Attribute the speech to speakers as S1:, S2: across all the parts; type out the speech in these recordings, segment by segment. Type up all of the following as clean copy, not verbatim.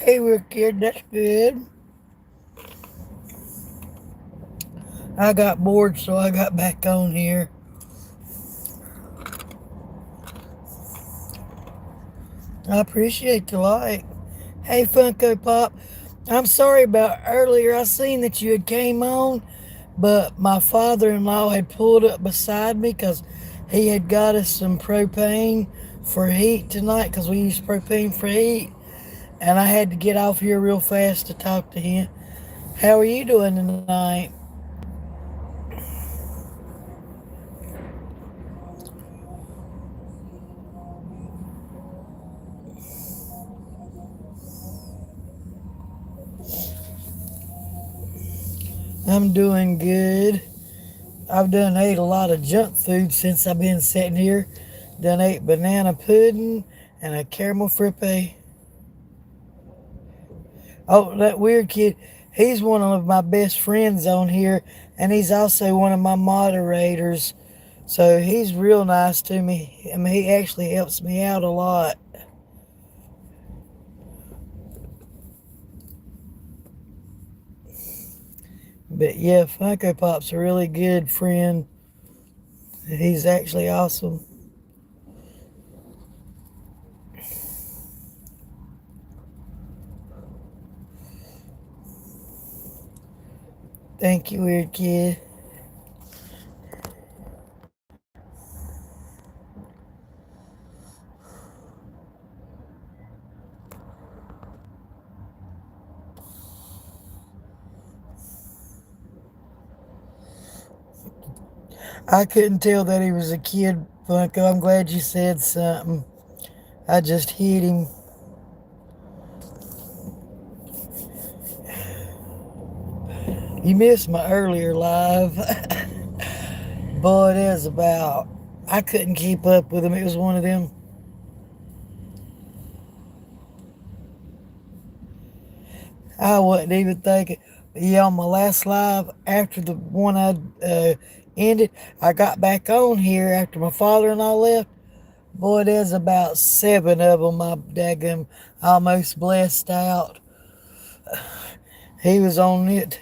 S1: Hey, we're kid, that's good. I got bored, so I got back on here. I appreciate the like. Hey, Funko Pop. I'm sorry about earlier. I seen that you had came on, but my father-in-law had pulled up beside me because he had got us some propane for heat tonight because we use propane for heat. And I had to get off here real fast to talk to him. How are you doing tonight? I'm doing good. I've done ate a lot of junk food since I've been sitting here. Done ate banana pudding and a caramel frappe. Oh, that weird kid, he's one of my best friends on here, and he's also one of my moderators. So he's real nice to me. I mean, he actually helps me out a lot. But yeah, Funko Pop's a really good friend. He's actually awesome. Thank you, weird kid. I couldn't tell that he was a kid, Funko. I'm glad you said something. I just hit him. You missed my earlier live. Boy, it is about. I couldn't keep up with him. It was one of them. I wasn't even thinking. Yeah, on my last live, after the one I ended, I got back on here after my father-in-law left. Boy, there's about 7 of them. I daggum almost blessed out. He was on it.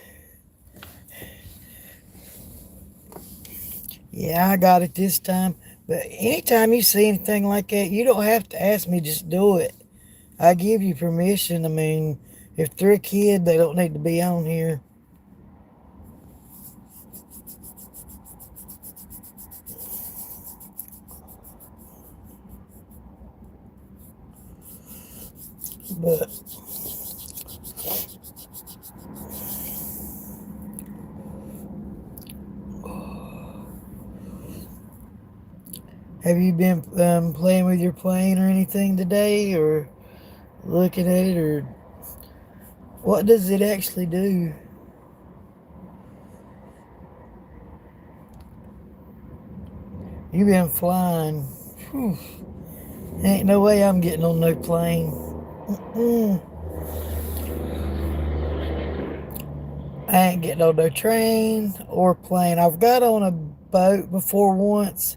S1: Yeah, I got it this time. But anytime you see anything like that, you don't have to ask me, just do it. I give you permission. I mean, if they're a kid, they don't need to be on here. But have you been playing with your plane or anything today, or looking at it, or what does it actually do? You been flying. Whew. Ain't no way I'm getting on no plane. Mm. I ain't getting on no train or plane. I've got on a boat before once,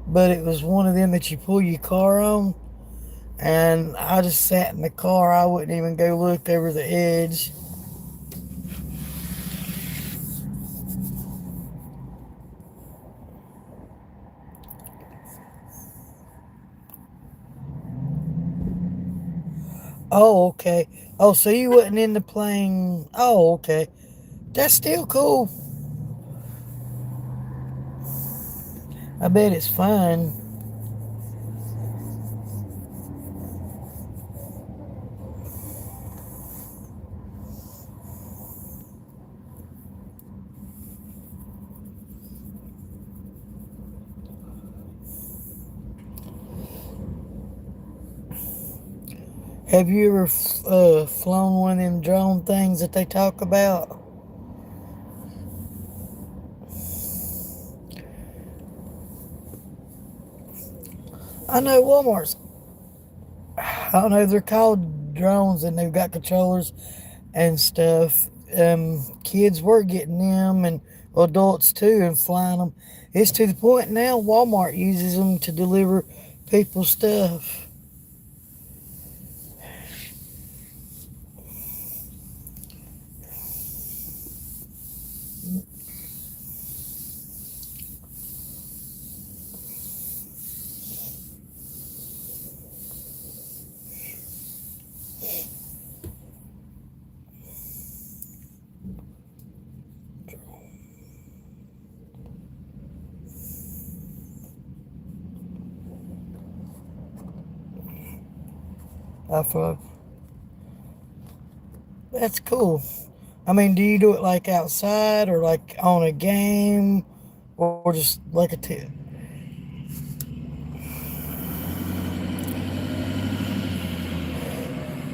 S1: but it was one of them that you pull your car on. And I just sat in the car. I wouldn't even go look over the edge. Oh, okay. Oh, so you wasn't in the plane. Oh, okay. That's still cool. I bet it's fun. Have you ever flown one of them drone things that they talk about? I know Walmart's. I don't know. They're called drones, and they've got controllers and stuff. Kids were getting them, and adults too, and flying them. It's to the point now. Walmart uses them to deliver people's stuff. Off of. That's cool. I mean, do you do it like outside or like on a game or just like a tip?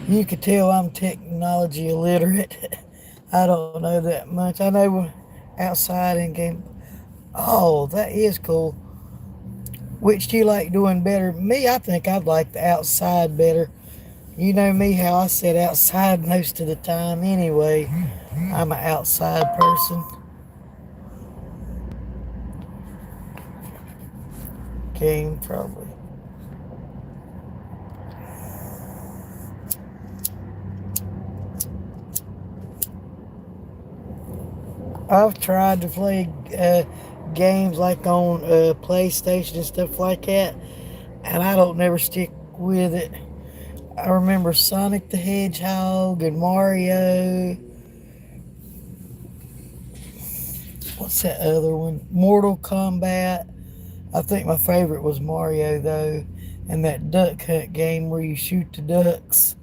S1: You could tell I'm technology illiterate. I don't know that much. I know outside and game. Oh, that is cool. Which do you like doing better? Me, I think I'd like the outside better. You know me, how I sit outside most of the time anyway. I'm an outside person. Game, probably. I've tried to play games like on PlayStation and stuff like that, and I don't never stick with it. I remember Sonic the Hedgehog and Mario. What's that other one? Mortal Kombat. I think my favorite was Mario though, and that duck hunt game where you shoot the ducks.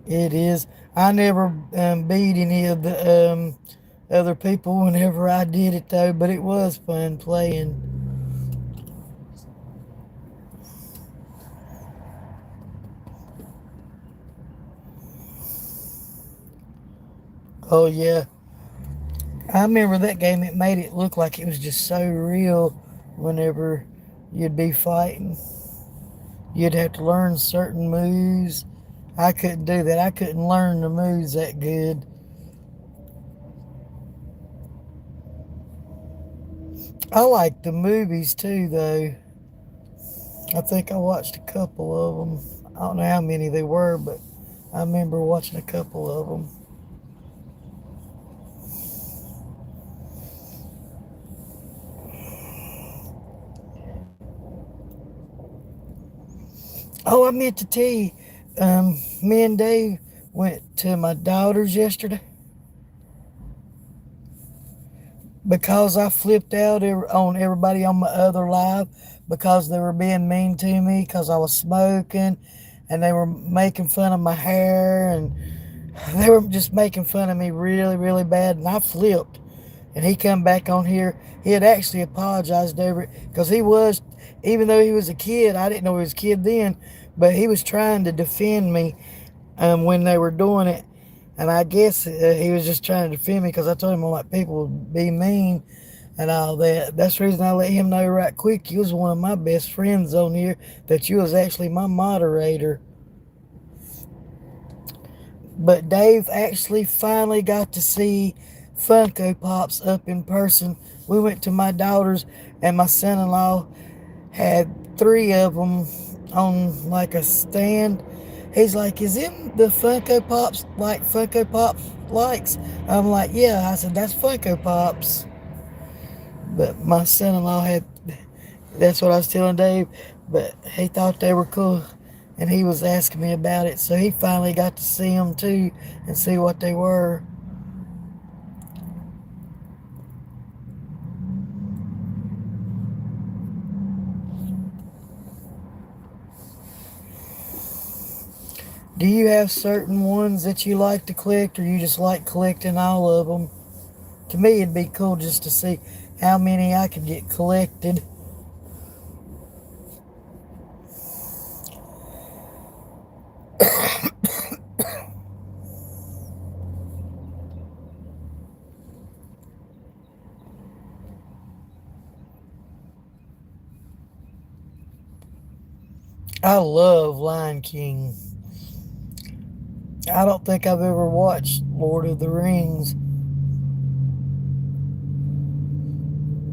S1: It is. I never beat any of the other people whenever I did it though, but it was fun playing. Oh yeah, I remember that game. It made it look like it was just so real. Whenever you'd be fighting, you'd have to learn certain moves. I couldn't do that. I couldn't learn the moves that good. I like the movies too, though. I think I watched a couple of them. I don't know how many they were, but I remember watching a couple of them. Oh, I meant to tell you, me and Dave went to my daughter's yesterday because I flipped out on everybody on my other live because they were being mean to me because I was smoking and they were making fun of my hair and they were just making fun of me really, really bad. And I flipped and he come back on here. He had actually apologized over it because he was, even though he was a kid, I didn't know he was a kid then, but he was trying to defend me when they were doing it. And I guess he was just trying to defend me because I told him like people would be mean and all that. That's the reason I let him know right quick. You was one of my best friends on here, that you was actually my moderator. But Dave actually finally got to see Funko Pops up in person. We went to my daughter's, and my son-in-law had three of them on like a stand. He's like, "Is them the Funko Pops like Funko Pops likes?" I'm like, "Yeah." I said, "That's Funko Pops." But my son-in-law had, that's what I was telling Dave, but he thought they were cool. And he was asking me about it, so he finally got to see them too and see what they were. Do you have certain ones that you like to collect, or you just like collecting all of them? To me, it'd be cool just to see how many I could get collected. I love Lion King. I don't think I've ever watched Lord of the Rings.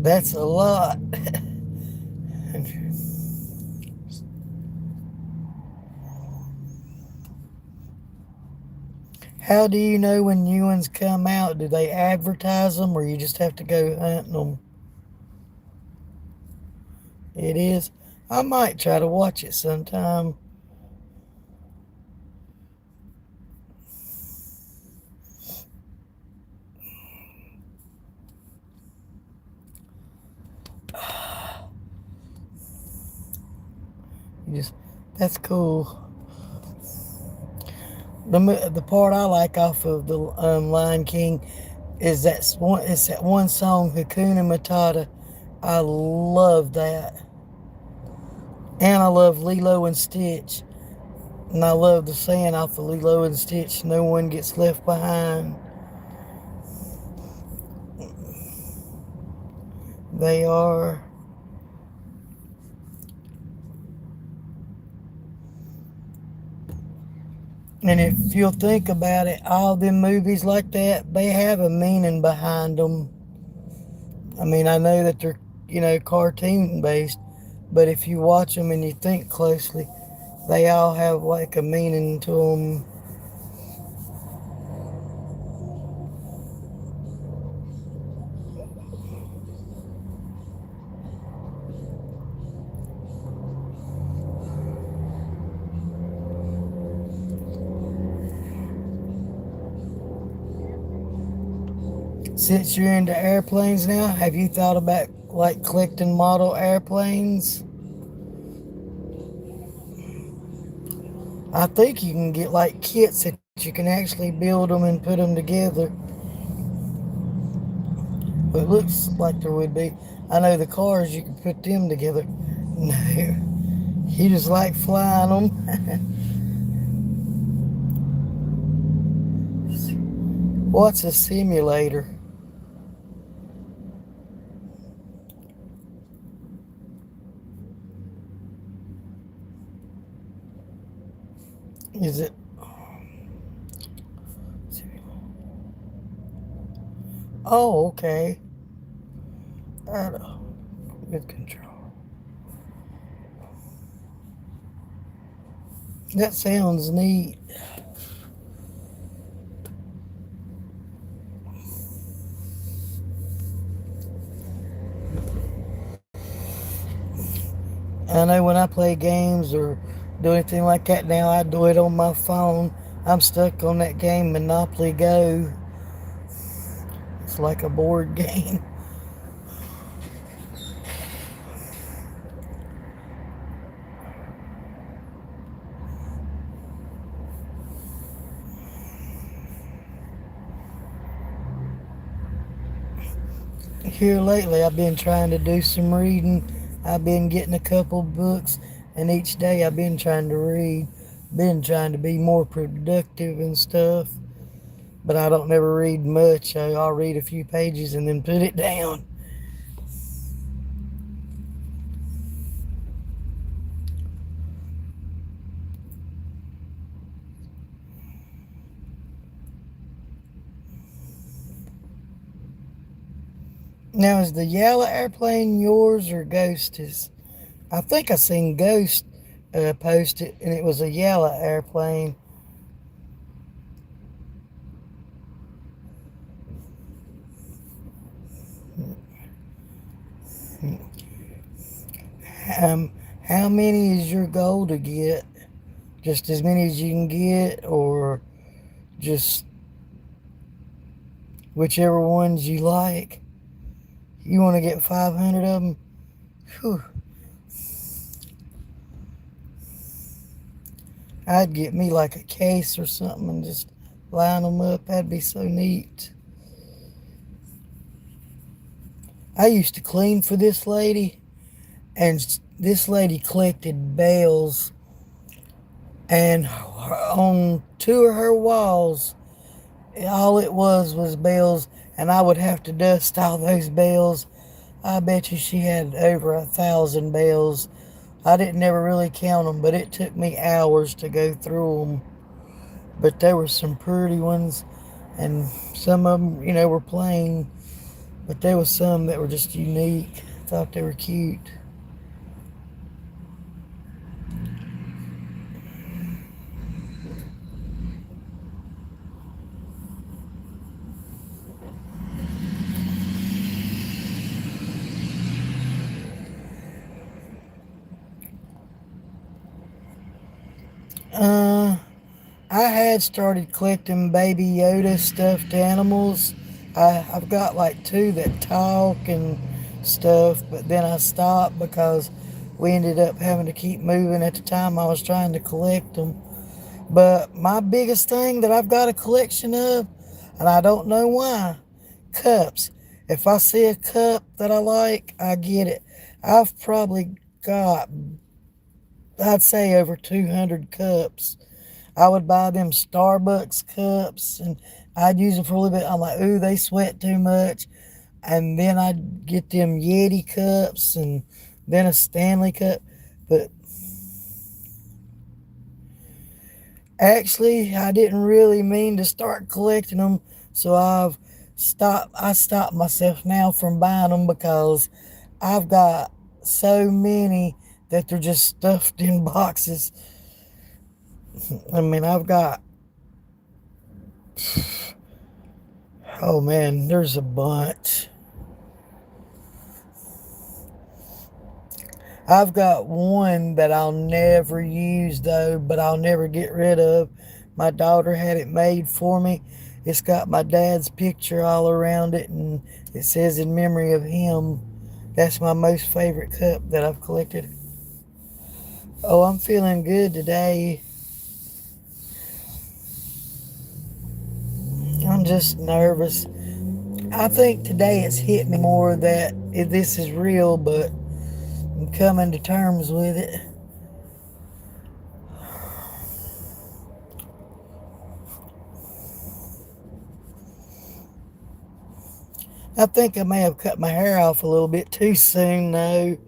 S1: That's a lot. How do you know when new ones come out? Do they advertise them or you just have to go hunting them? It is. I might try to watch it sometime. You just that's cool. The part I like off of the Lion King is that one song Hakuna Matata. I love that, and I love Lilo and Stitch, and I love the saying off of Lilo and Stitch: "No one gets left behind." They are. And if you'll think about it, all them movies like that, they have a meaning behind them. I mean, I know that they're, cartoon based, but if you watch them and you think closely, they all have like a meaning to them. Since you're into airplanes now, have you thought about like collecting model airplanes? I think you can get like kits that you can actually build them and put them together. But it looks like there would be. I know the cars you can put them together. No, you just like flying them. What's a simulator? Is it? Oh, okay. With control. That sounds neat. I know when I play games or do anything like that now, I do it on my phone. I'm stuck on that game Monopoly Go. It's like a board game. Here lately, I've been trying to do some reading. I've been getting a couple books, and each day I've been trying to read. Been trying to be more productive and stuff, but I don't never read much. I'll read a few pages and then put it down. Now, is the yellow airplane yours or Ghost's? I think I seen Ghost post it, and it was a yellow airplane. Um, how many is your goal to get? Just as many as you can get, or just whichever ones you like? You want to get 500 of them? Whew. I'd get me like a case or something and just line them up. That'd be so neat. I used to clean for this lady, and this lady collected bells, and on two of her walls, all it was bells, and I would have to dust all those bells. I bet you she had over 1,000 bells. I didn't never really count them, but it took me hours to go through them. But there were some pretty ones, and some of them, were plain. But there was some that were just unique. I thought they were cute. Uh, I had started collecting Baby Yoda stuffed animals. I've got like two that talk and stuff, but then I stopped because we ended up having to keep moving at the time I was trying to collect them. But my biggest thing that I've got a collection of, and I don't know why, cups. If I see a cup that I like, I get it. I've probably got, I'd say, over 200 cups. I would buy them Starbucks cups and I'd use them for a little bit. I'm like, ooh, they sweat too much. And then I'd get them Yeti cups and then a Stanley cup. But actually, I didn't really mean to start collecting them. So I stopped myself now from buying them because I've got so many that they're just stuffed in boxes. I mean, I've got, oh man, there's a bunch. I've got one that I'll never use though, but I'll never get rid of. My daughter had it made for me. It's got my dad's picture all around it and it says in memory of him. That's my most favorite cup that I've collected. Oh, I'm feeling good today. I'm just nervous. I think today it's hit me more that this is real, but I'm coming to terms with it. I think I may have cut my hair off a little bit too soon, though.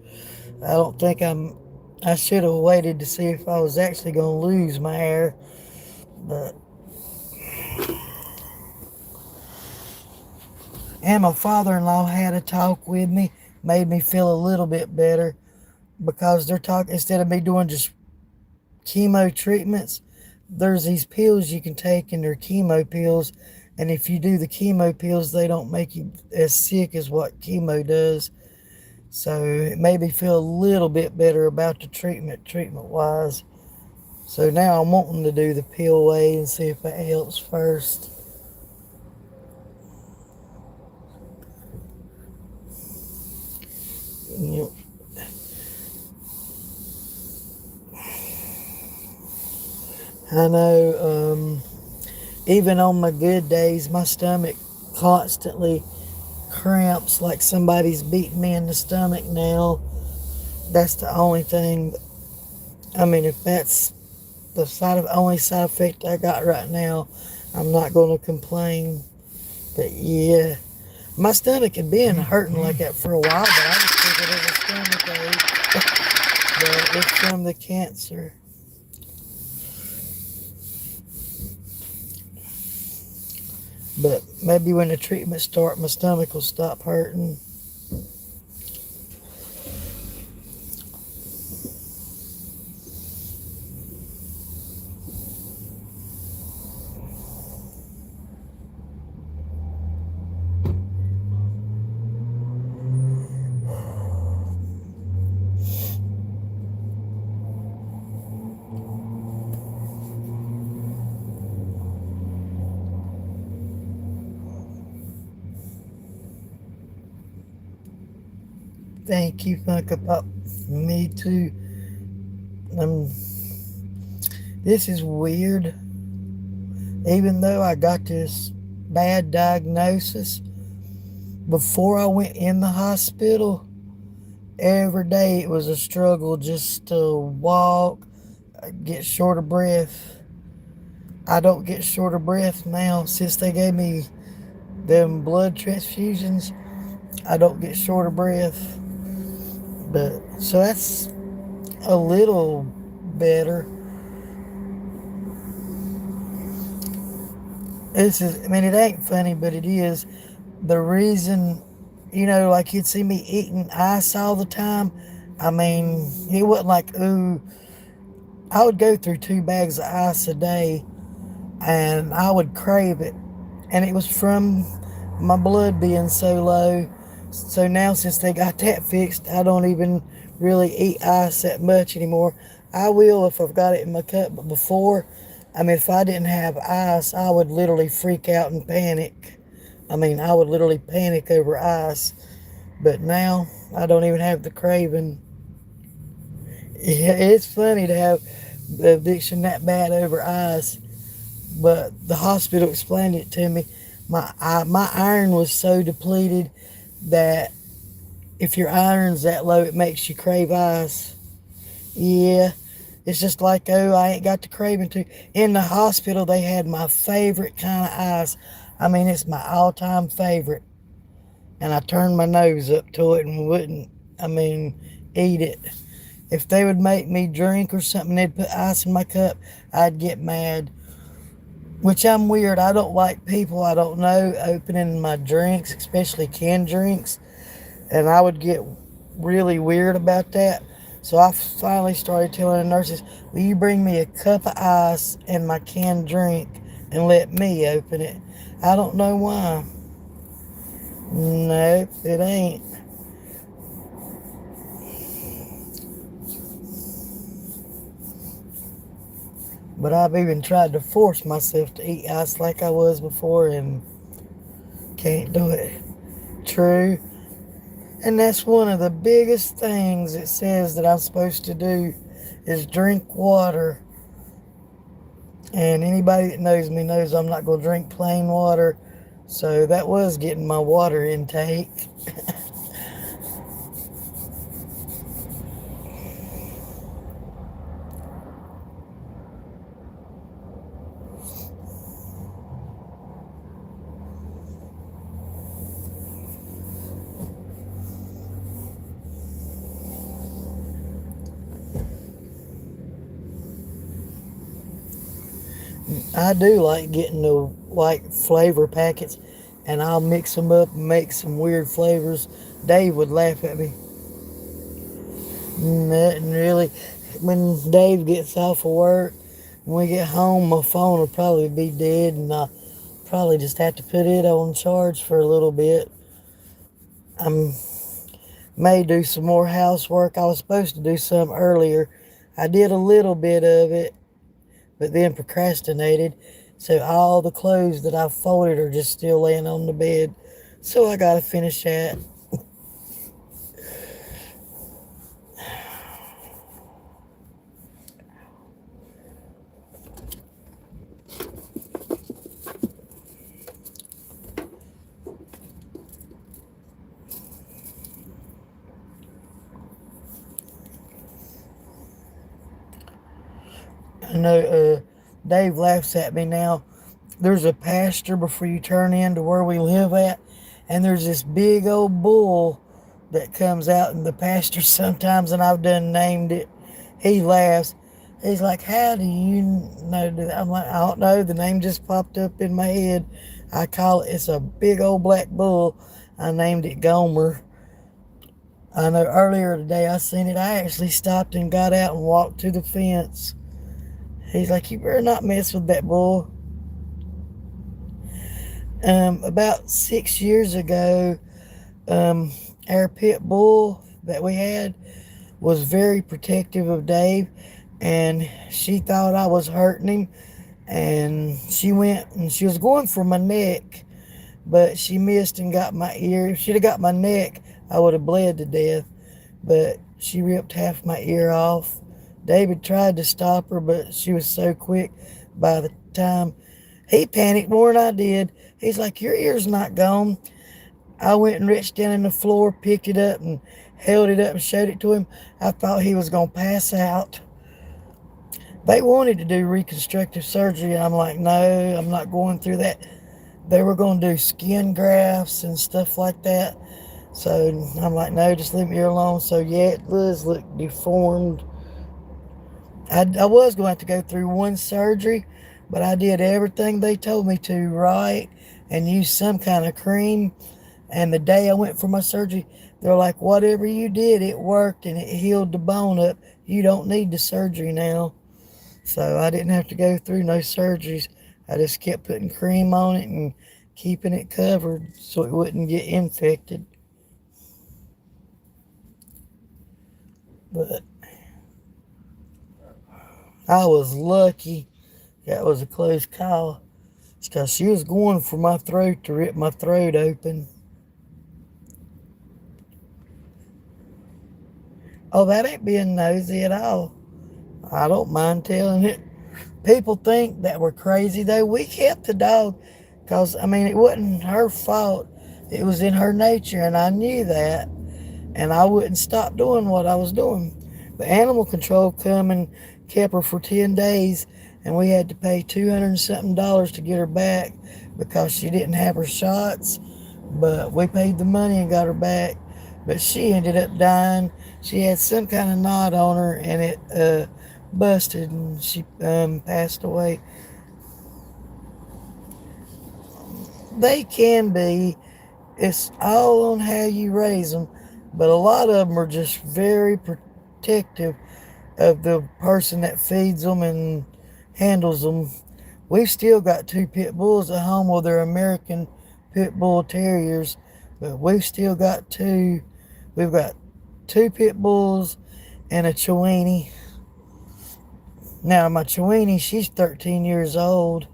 S1: I don't think I should have waited to see if I was actually going to lose my hair. But, and my father-in-law had a talk with me, made me feel a little bit better because they're talking, instead of me doing just chemo treatments, there's these pills you can take and they're chemo pills. And if you do the chemo pills, they don't make you as sick as what chemo does. So it made me feel a little bit better about the treatment wise. So now I'm wanting to do the pill way and see if that helps first. You I know, even on my good days, my stomach constantly cramps like somebody's beating me in the stomach now. That's the only thing. I mean, if that's the only side effect I got right now, I'm not going to complain. But yeah, my stomach had been hurting like that for a while, but I just figured it was stomach ache. But it's from the cancer. But maybe when the treatment starts, my stomach will stop hurting. Thank you, Funko Pop. Me too. Um, this is weird. Even though I got this bad diagnosis, before I went in the hospital, every day it was a struggle just to walk, get short of breath. I don't get short of breath now since they gave me them blood transfusions. I don't get short of breath. But so that's a little better. This is, I mean, it ain't funny, but it is. The reason, like you'd see me eating ice all the time. I mean, it wasn't like, ooh, I would go through 2 bags of ice a day and I would crave it. And it was from my blood being so low. So now, since they got that fixed, I don't even really eat ice that much anymore. I will if I've got it in my cup, but before, I mean, if I didn't have ice, I would literally freak out and panic. I mean, I would literally panic over ice. But now, I don't even have the craving. Yeah, it's funny to have the addiction that bad over ice, but the hospital explained it to me. My iron was so depleted that if your iron's that low, it makes you crave ice. Yeah, it's just like, oh, I ain't got the craving to. In the hospital, they had my favorite kind of ice. I mean, it's my all-time favorite, and I turned my nose up to it and wouldn't. I mean, eat it. If they would make me drink or something, they'd put ice in my cup, I'd get mad. Which I'm weird. I don't like people I don't know opening my drinks, especially canned drinks. And I would get really weird about that. So I finally started telling the nurses, will you bring me a cup of ice and my canned drink and let me open it? I don't know why. Nope, it ain't. But I've even tried to force myself to eat ice like I was before and can't do it. True. And that's one of the biggest things it says that I'm supposed to do is drink water. And anybody that knows me knows I'm not going to drink plain water. So that was getting my water intake. I do like getting the like flavor packets and I'll mix them up and make some weird flavors. Dave would laugh at me. Nothing really. When Dave gets off of work, when we get home, my phone will probably be dead and I'll probably just have to put it on charge for a little bit. I may do some more housework. I was supposed to do some earlier. I did a little bit of it, but then procrastinated. So all the clothes that I folded are just still laying on the bed. So I gotta finish that. I know Dave laughs at me now. There's a pasture before you turn into where we live at, and there's this big old bull that comes out in the pasture sometimes, and I've done named it. He laughs. He's like, how do you know that? I'm like, I don't know. The name just popped up in my head. I call it, it's a big old black bull. I named it Gomer. I know earlier today I seen it. I actually stopped and got out and walked to the fence. He's like, you better not mess with that bull. About 6 years ago, um, our pit bull that we had was very protective of Dave, and she thought I was hurting him, and she went and she was going for my neck, but she missed and got my ear. If she'd have got my neck, I would have bled to death, but she ripped half my ear off. David tried to stop her, but she was so quick by the time he panicked more than I did. He's like, your ear's not gone. I went and reached down in the floor, picked it up, and held it up and showed it to him. I thought he was going to pass out. They wanted to do reconstructive surgery, and I'm like, no, I'm not going through that. They were going to do skin grafts and stuff like that. So I'm like, no, just leave me alone. So yeah, it does look deformed. I was going to have to go through one surgery, but I did everything they told me to right and used some kind of cream. And the day I went for my surgery, they're like, whatever you did, it worked and it healed the bone up. You don't need the surgery now. So I didn't have to go through no surgeries. I just kept putting cream on it and keeping it covered so it wouldn't get infected. But I was lucky. That was a close call. It's because she was going for my throat to rip my throat open. Oh, that ain't being nosy at all. I don't mind telling it. People think that we're crazy, though. We kept the dog because, I mean, it wasn't her fault. It was in her nature, and I knew that. And I wouldn't stop doing what I was doing. But animal control come and kept her for 10 days, and we had to pay 200 and something dollars to get her back because she didn't have her shots. But we paid the money and got her back. But she ended up dying. She had some kind of knot on her, and it busted, and she passed away. They can be. It's all on how you raise them, but a lot of them are just very protective of the person that feeds them and handles them. We've still got two pit bulls at home. Well, they're American pit bull terriers, but we've still got two. We've got two pit bulls and a Chiweenie. Now, my Chiweenie, she's 13 years old.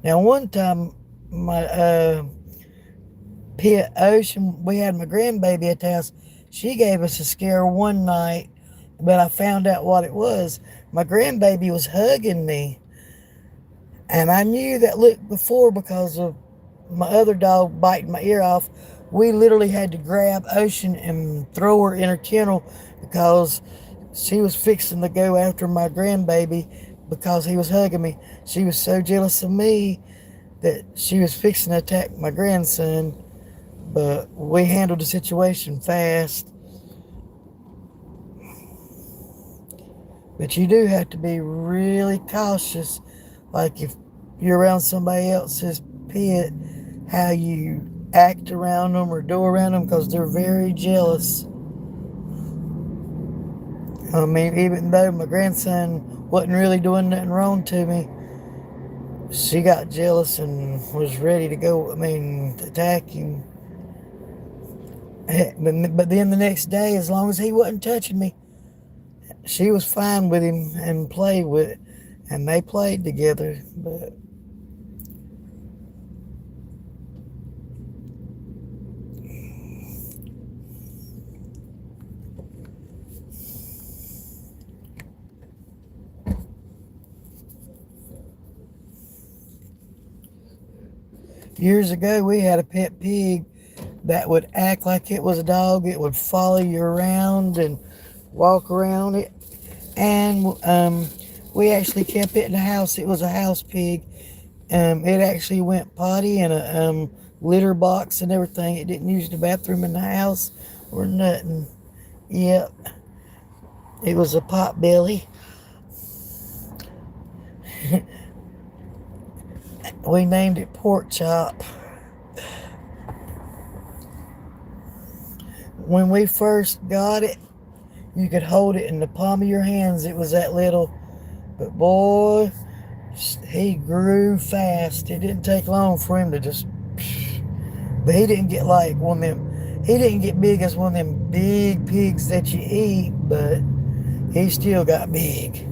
S1: Now, one time, my pit Ocean, we had my grandbaby at the house. She gave us a scare one night, but I found out what it was. My grandbaby was hugging me, and I knew that look before because of my other dog biting my ear off. We literally had to grab Ocean and throw her in her kennel because she was fixing to go after my grandbaby because he was hugging me. She was so jealous of me that she was fixing to attack my grandson, but we handled the situation fast. But you do have to be really cautious, like if you're around somebody else's pet, how you act around them or do around them, because they're very jealous. I mean, even though my grandson wasn't really doing nothing wrong to me, she got jealous and was ready to go, I mean, attack him. But then the next day, as long as he wasn't touching me, she was fine with him and played with it. And they played together. But years ago, we had a pet pig that would act like it was a dog. It would follow you around and walk around it. And we actually kept it in the house. It was a house pig. It actually went potty in a litter box and everything. It didn't use the bathroom in the house or nothing. Yep, it was a pot belly. We named it Pork Chop. When we first got it, you could hold it in the palm of your hands. It was that little. But boy, he grew fast. It didn't take long for him to just. But he didn't get like one of them. He didn't get big as one of them big pigs that you eat, but he still got big.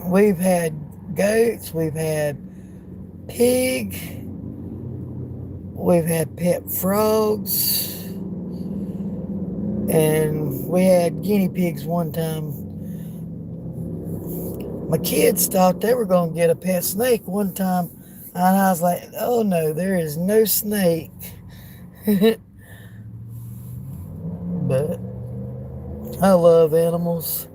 S1: We've had goats, we've had pig, we've had pet frogs, and we had guinea pigs one time. My kids thought they were going to get a pet snake one time, and I was like, oh no, there is no snake. But I love animals.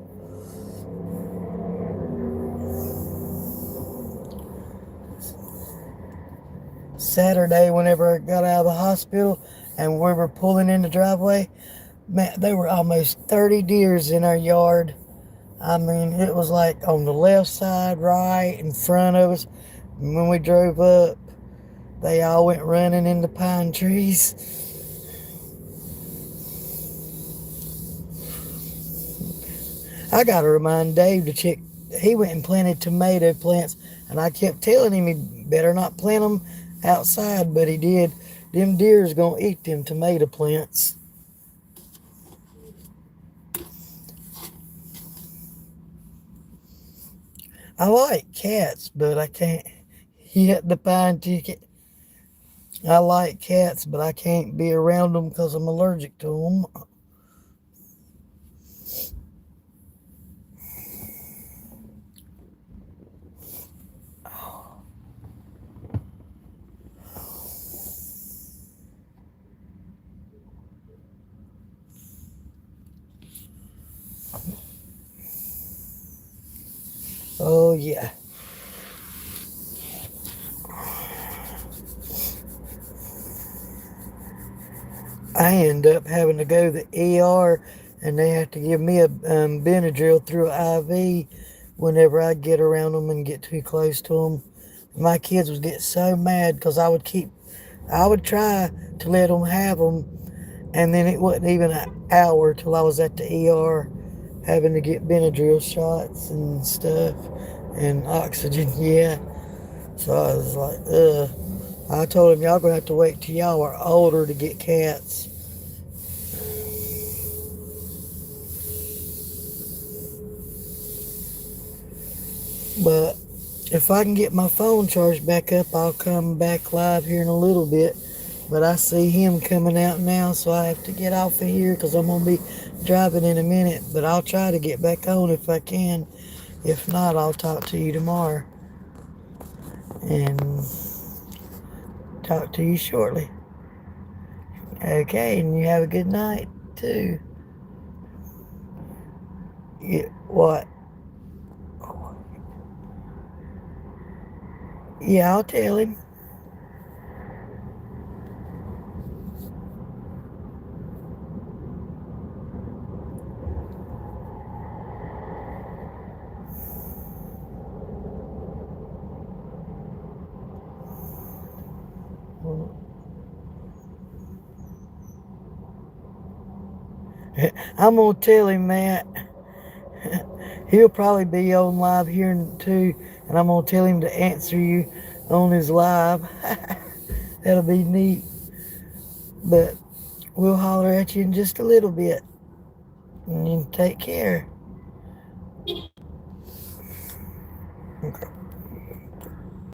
S1: Saturday, whenever I got out of the hospital and we were pulling in the driveway, man, there were almost 30 deers in our yard. I mean, it was like on the left side, right in front of us. And when we drove up, they all went running in the pine trees. I got to remind Dave to check. He went and planted tomato plants, and I kept telling him he better not plant them outside, but he did. Them deer's gonna eat them tomato plants. I like cats, but I can't hit the pine ticket. I like cats, but I can't be around them because I'm allergic to them. Oh, yeah. I end up having to go to the ER and they have to give me a Benadryl through an IV whenever I get around them and get too close to them. My kids would get so mad because I would try to let them have them, and then it wasn't even an hour till I was at the ER having to get Benadryl shots and stuff and oxygen. Yeah. So I was like, ugh. I told him y'all gonna have to wait till y'all are older to get cats. But if I can get my phone charged back up, I'll come back live here in a little bit. But I see him coming out now, so I have to get off of here because I'm gonna be driving in a minute. But I'll try to get back on if I can. If not, I'll talk to you tomorrow and talk to you shortly. Okay, and you have a good night too. Yeah, what? Yeah, I'll tell him. I'm gonna tell him that. He'll probably be on live here too, and I'm gonna tell him to answer you on his live. That'll be neat. But we'll holler at you in just a little bit. And you take care. Okay.